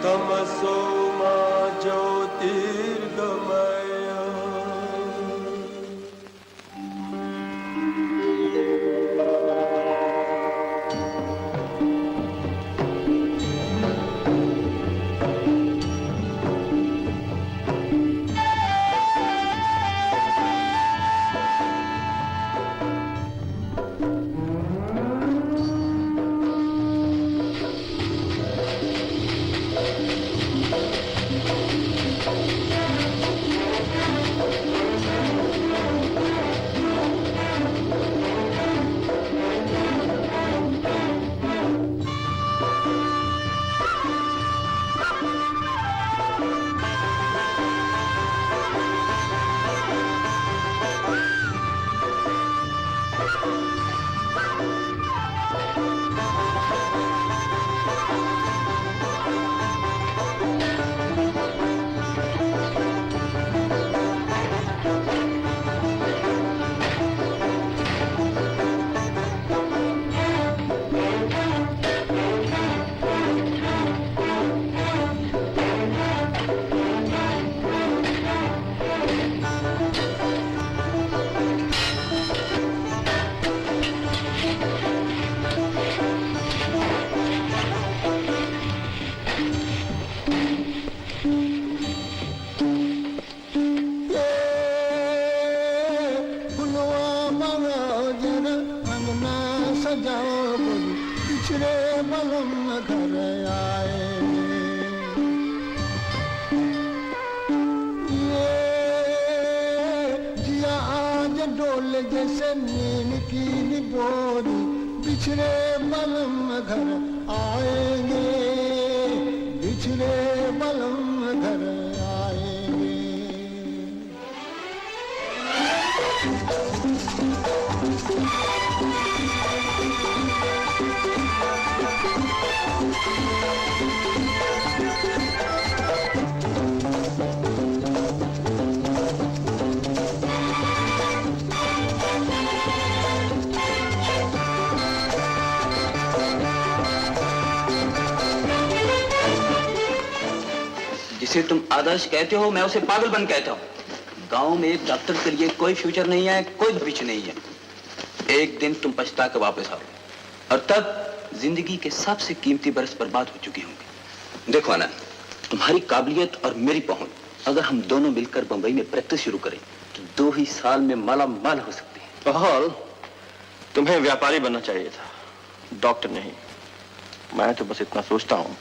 तमसो मा ज्योतिर्गमय। जिसे तुम आदर्श कहते हो मैं उसे पागलपन कहता हूँ। गांव में एक डॉक्टर के लिए कोई फ्यूचर नहीं है, कोई भविष्य नहीं है। एक दिन तुम पछता कर वापस आओ और तब जिंदगी के सबसे कीमती बरस बर्बाद हो चुके होंगे। देखो आनंद, तुम्हारी काबिलियत और मेरी पहुंच, अगर हम दोनों मिलकर बंबई में प्रैक्टिस शुरू करें तो 2 ही साल में माला माल हो सकते हैं। बहरहाल तुम्हें व्यापारी बनना चाहिए था, डॉक्टर नहीं। मैं तो बस इतना सोचता हूँ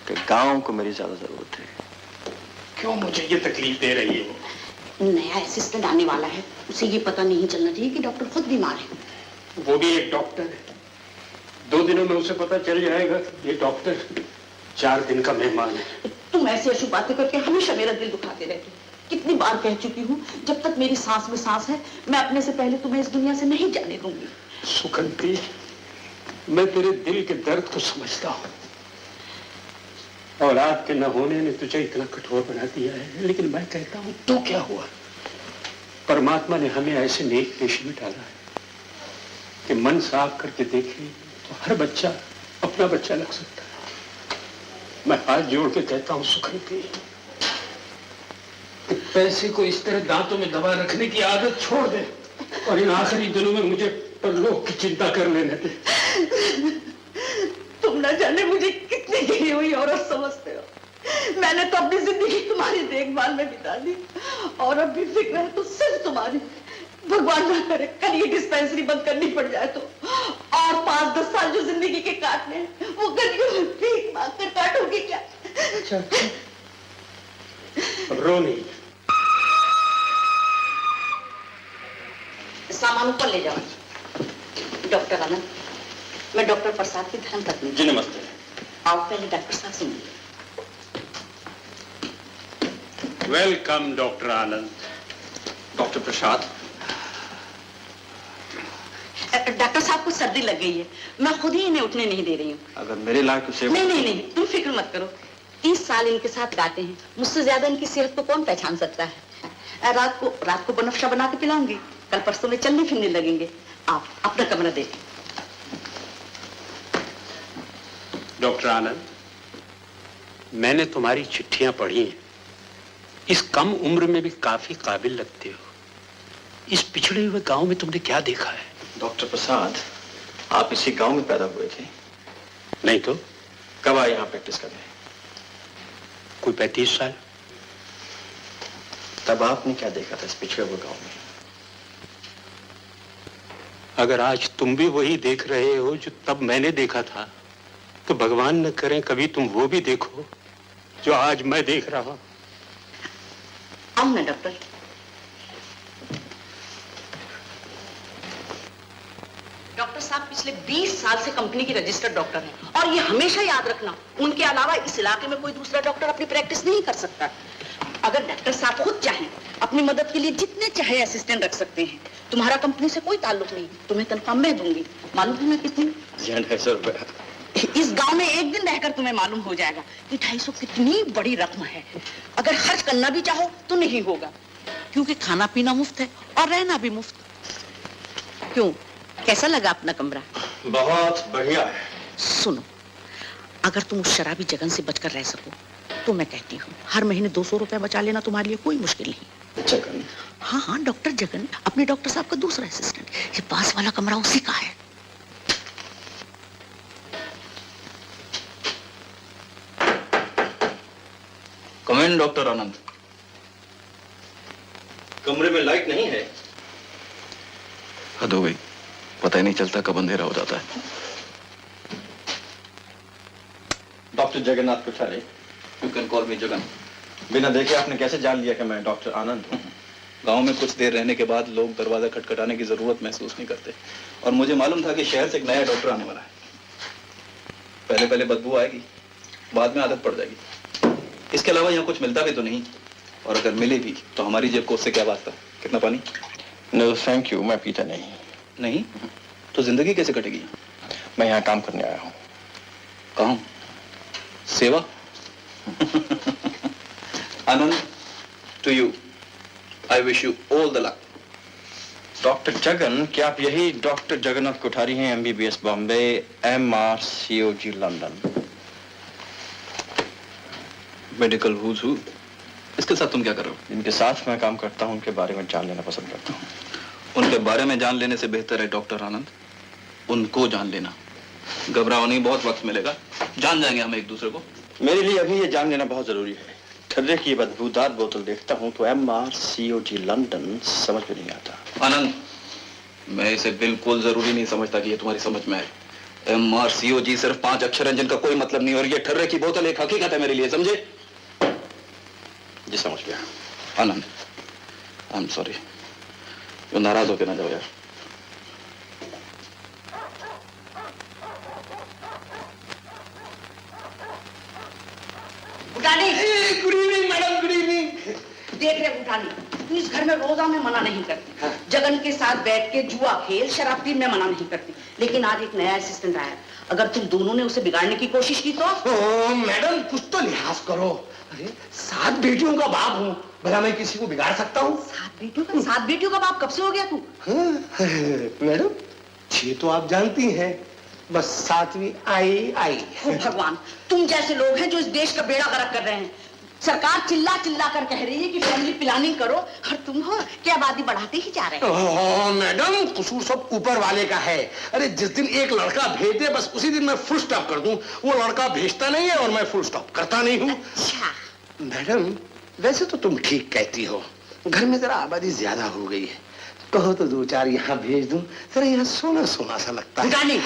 कि गांव को मेरी ज्यादा जरूरत है। क्यों मुझे ये तकलीफ दे रही हो? नया असिस्टेंट आने वाला है, उसे ये पता नहीं चलना चाहिए कि डॉक्टर खुद बीमार है। वो भी एक डॉक्टर है। 2 दिनों में उसे पता चल जाएगा कि ये डॉक्टर 4 दिन का मेहमान है। तुम ऐसी अशुभ बातें करके हमेशा मेरा दिल दुखाते रहते हो। कितनी बार कह चुकी हूँ, जब तक मेरी सांस में सांस है मैं अपने से पहले तुम्हें इस दुनिया से नहीं जाने दूंगी। सुकंती, मैं तेरे दिल के दर्द को समझता हूँ। औलाद के न होने ने तुझे इतना कठोर बना दिया है, लेकिन मैं कहता हूँ तो क्या हुआ? परमात्मा ने हमें ऐसे नेक पेश में डाला है कि मन साफ करके देखे तो हर बच्चा अपना बच्चा लग सकता है। मैं हाथ जोड़ के कहता हूँ सुकंती, पैसे को इस तरह दांतों में दबा रखने की आदत छोड़ दे और इन आखिरी दिनों में मुझे परलोक की चिंता कर लेने दे। तुम न जाने मुझे कितनी गिरी हुई औरत समझते हो। मैंने तो अपनी जिंदगी तुम्हारी देखभाल में बिता दी और अब भी फिक्र है तो सिर्फ तुम्हारी। भगवान ना करे कल ये डिस्पेंसरी बंद करनी पड़ जाए तो, और 5-10 साल जो जिंदगी के काटने वो गलियों में भीख मांग कर काटोगे क्या? अच्छा, रो नहीं। सामान ऊपर ले जाओ। डॉक्टर आनंद, मैं डॉक्टर प्रसाद की धर्मपत्नी। जी नमस्ते। आओ पहले डॉक्टर साहब से मिलिए। वेलकम डॉक्टर आनंद। डॉक्टर प्रसाद। डॉक्टर साहब को सर्दी लग गई है, मैं खुद ही इन्हें उठने नहीं दे रही हूँ। अगर मेरे लायक तो सेवा। नहीं, तुम फिक्र मत करो। 30 साल इनके साथ काटे हैं, मुझसे ज्यादा इनकी सेहत को कौन पहचान सकता है। रात को बनफशा बना के पिलाऊंगी, कल परसों में चलने फिरने लगेंगे। आप अपना कमरा देखें। डॉक्टर आनंद, मैंने तुम्हारी चिट्ठियां पढ़ी हैं। इस कम उम्र में भी काफी काबिल लगते हो। इस पिछड़े हुए गांव में तुमने क्या देखा है? डॉक्टर प्रसाद, आप इसी गांव में पैदा हुए थे? नहीं तो कब आए यहाँ प्रैक्टिस करने? कोई 35 साल। तब आपने क्या देखा था इस पिछड़े हुए गांव में? अगर आज तुम भी वही देख रहे हो जो तब मैंने देखा था, तो भगवान न करे कभी तुम वो भी देखो जो आज मैं देख रहा हूं। आओ ना डॉक्टर। डॉक्टर साहब पिछले 20 साल से कंपनी की रजिस्टर्ड डॉक्टर हैं और ये हमेशा याद रखना, उनके अलावा इस इलाके में कोई दूसरा डॉक्टर अपनी प्रैक्टिस नहीं कर सकता। अगर डॉक्टर साहब खुद चाहें अपनी मदद के लिए जितने चाहे असिस्टेंट रख सकते हैं। तुम्हारा कंपनी से कोई ताल्लुक नहीं, तुम्हें तनख्वाह मैं दूंगी। मालूम है मैं कितनी? 250 रुपए। इस गांव में एक दिन रहकर तुम्हें मालूम हो जाएगा कि 250 कितनी बड़ी रकम है। अगर खर्च करना भी चाहो तो नहीं होगा, क्योंकि खाना पीना मुफ्त है और रहना भी मुफ्त। क्यों, कैसा लगा अपना कमरा? बहुत बढ़िया है। सुनो, अगर तुम उस शराबी जगन से बचकर रह सको तो मैं कहती हूँ हर महीने 200 रुपए बचा लेना तुम्हारे लिए कोई मुश्किल नहीं। जगन? हाँ हाँ, डॉक्टर जगन, अपने डॉक्टर साहब का दूसरा असिस्टेंट। ये पास वाला कमरा उसी का है। कम इन डॉक्टर आनंद। कमरे में लाइट नहीं है? हद हो गई, पता ही नहीं चलता कब अंधेरा हो जाता है। Doctor Jagannath Kothari. You can call मी जगन। बिना देखे आपने कैसे जान लिया कि मैं डॉक्टर आनंद हूँ? गांव में कुछ देर रहने के बाद लोग दरवाजा खटखटाने की जरूरत महसूस नहीं करते, और मुझे मालूम था कि शहर से एक नया डॉक्टर आने वाला है। पहले पहले बदबू आएगी, बाद में आदत पड़ जाएगी। इसके अलावा यहाँ कुछ मिलता भी तो नहीं, और अगर मिले भी तो हमारी जेब को उससे क्या वास्ता? कितना पानी? नो थैंक यू, मैं पीता नहीं। नहीं तो जिंदगी कैसे कटेगी? मैं यहाँ काम करने आया हूँ। काम? सेवा? आनंद, to you I wish you all the luck. Doctor Jagan, क्या आप यही डॉक्टर जगन्नाथ कोठारी हैं, MBBS Bombay, MRCOG London? Medical who's who. इसके साथ तुम क्या कर रहे हो? जिनके साथ मैं काम करता हूँ उनके बारे में जान लेना पसंद करता हूँ। उनके बारे में जान लेने से बेहतर है डॉक्टर आनंद उनको जान लेना। घबराओ नहीं, बहुत वक्त मिलेगा, जान जाएंगे हम एक दूसरे को। मेरे लिए अभी ये जान लेना बहुत जरूरी है। ठर्रे की बदबूदार बोतल देखता हूँ तो MRCOG लंदन समझ में नहीं आता। आनंद, मैं इसे बिल्कुल जरूरी नहीं समझता कि ये तुम्हारी समझ में आए। MRCOG सिर्फ 5 अक्षर हैं जिनका कोई मतलब नहीं, और ये ठर्रे की बोतल एक हकीकत है मेरे लिए, समझे? जी समझ गया। आनंद, आई एम सॉरी। तो नाराज होकर ना जाओ यार। Good evening madam, good evening. देख रहे भूटानी, तू इस घर में रोजा में मना नहीं करती। हाँ। जगन के साथ बैठ के जुआ खेल, शराब पी में मना नहीं करती, लेकिन आज एक नया असिस्टेंट आया। अगर तुम दोनों ने उसे बिगाड़ने की कोशिश की तो? मैडम कुछ तो लिहाज करो। अरे 7 बेटियों का बाप हूँ, भला मैं किसी को बिगाड़ सकता हूँ? 7 बेटियों का बाप कब से हो गया तू? हाँ, मैडम 6 तो आप जानती हैं, बस 7वीं आई। भगवान, तुम जैसे लोग हैं जो इस देश का बेड़ा गर्क कर रहे हैं। सरकार चिल्ला चिल्ला कर कह रही है कि फैमिली प्लानिंग करो, और तुम हो कि आबादी बढ़ाते ही जा रहे हो। मैडम कसूर सब ऊपर वाले का है। अरे जिस दिन एक लड़का भेज दे बस उसी दिन मैं फुल स्टॉप कर दूं। वो लड़का भेजता नहीं है और मैं फुल स्टॉप करता नहीं हूँ। अच्छा मैडम, वैसे तो तुम ठीक कहती हो, घर में जरा आबादी ज्यादा हो गई है। कहो तो 2-4 यहाँ भेज दूं, जरा यहाँ सोना सोना सा लगता है।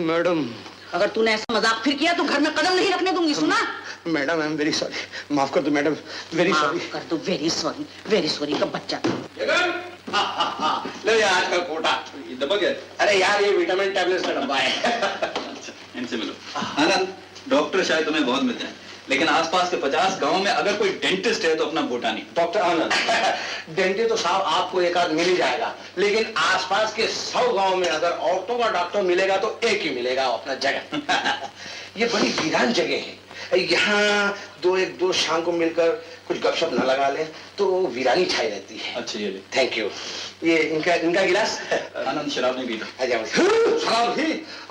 मैडम, अगर तूने ऐसा मजाक फिर किया तो घर में कदम नहीं रखने दूंगी, सुना? Madam I am very sorry, माफ कर दो मैडम, वेरी सॉरी। कर दो, वेरी सॉरी का बच्चा। ले यार आज का कोटा दबा गया। अरे यार ये विटामिन टैबलेट का डब्बा है। इनसे मिलो। आनंद, डॉक्टर शायद तुम्हें बहुत मिलते हैं, लेकिन आसपास के 50 गांव में अगर कोई डेंटिस्ट है तो अपना भूटानी। डॉक्टर आनंद, डेंटिस्ट तो साहब आपको एक आध मिल ही जाएगा, लेकिन आसपास के 100 गांव में अगर औरतों का डॉक्टर मिलेगा तो एक ही मिलेगा, अपना जगह। ये बड़ी वीरान जगह है, यहाँ 2 शाम को मिलकर कुछ गपशप न लगा ले तो वीरानी छाई रहती है। अच्छा ये ले। Thank you. ये इनका गिलास। आनंद शराब नहीं पीता। शराब ही